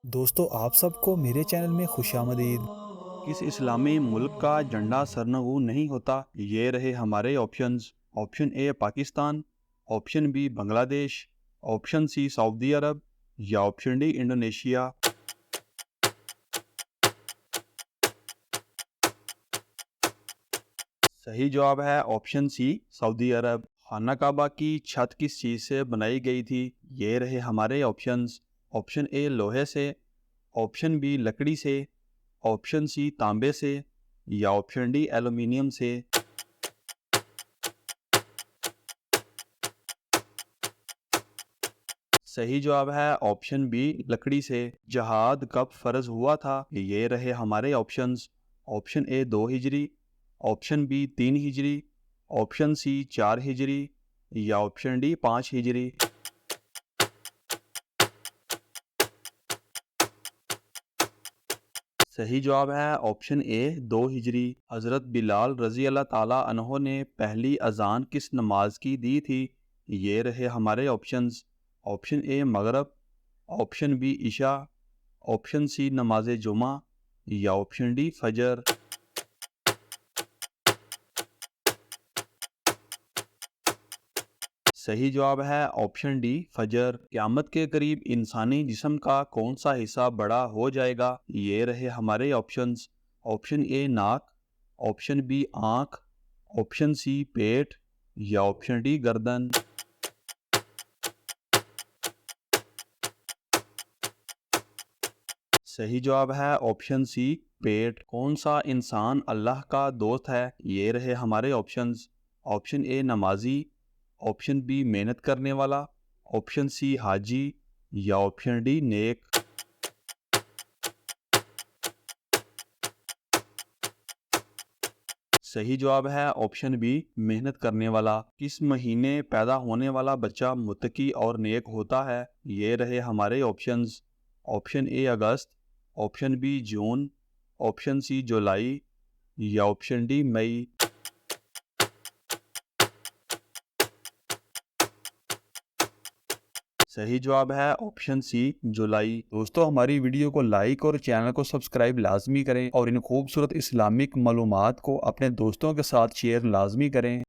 दोस्तों आप सबको मेरे चैनल में खुशामदीद। किस इस्लामी मुल्क का झंडा सरनगू नहीं होता? ये रहे हमारे options. Option A Pakistan, option B Bangladesh, option C Saudi Arab या ऑप्शन डी इंडोनेशिया। सही जवाब है ऑप्शन सी सऊदी अरब। खाना काबा की छत किस चीज़ से बनाई गई थी? ये रहे हमारे ऑप्शंस। ऑप्शन ए लोहे से, ऑप्शन बी लकड़ी से, ऑप्शन सी तांबे से या ऑप्शन डी एल्युमिनियम से। सही जवाब है ऑप्शन बी लकड़ी से। जहाद कब फर्ज हुआ था? ये रहे हमारे ऑप्शंस। ऑप्शन ए 2 हिजरी, ऑप्शन बी 3 हिजरी, ऑप्शन सी 4 हिजरी या ऑप्शन डी 5 हिजरी। सही जवाब है ऑप्शन ए 2 हिजरी। हज़रत बिलाल रजी अल्लाह ताला अन्हो ने पहली अजान किस नमाज की दी थी? ये रहे हमारे ऑप्शंस। ऑप्शन ए मगरब, ऑप्शन बी इशा, ऑप्शन सी नमाज जुमा या ऑप्शन डी फजर। सही जवाब है ऑप्शन डी फजर। क़यामत के करीब इंसानी जिस्म का कौन सा हिस्सा बड़ा हो जाएगा? ये रहे हमारे ऑप्शंस। ऑप्शन ए नाक, ऑप्शन बी आँख, ऑप्शन सी पेट या ऑप्शन डी गर्दन। सही जवाब है ऑप्शन सी पेट। कौन सा इंसान अल्लाह का दोस्त है? ये रहे हमारे ऑप्शंस। ऑप्शन ए नमाजी, ऑप्शन बी मेहनत करने वाला, ऑप्शन सी हाजी या ऑप्शन डी नेक। सही जवाब है ऑप्शन बी मेहनत करने वाला। किस महीने पैदा होने वाला बच्चा मुत्तकी और नेक होता है? ये रहे हमारे ऑप्शंस। ऑप्शन ए अगस्त, ऑप्शन बी जून, ऑप्शन सी जुलाई या ऑप्शन डी मई। सही जवाब है ऑप्शन सी जुलाई। दोस्तों हमारी वीडियो को लाइक और चैनल को सब्सक्राइब लाजमी करें और इन खूबसूरत इस्लामिक मालूमात को अपने दोस्तों के साथ शेयर लाजमी करें।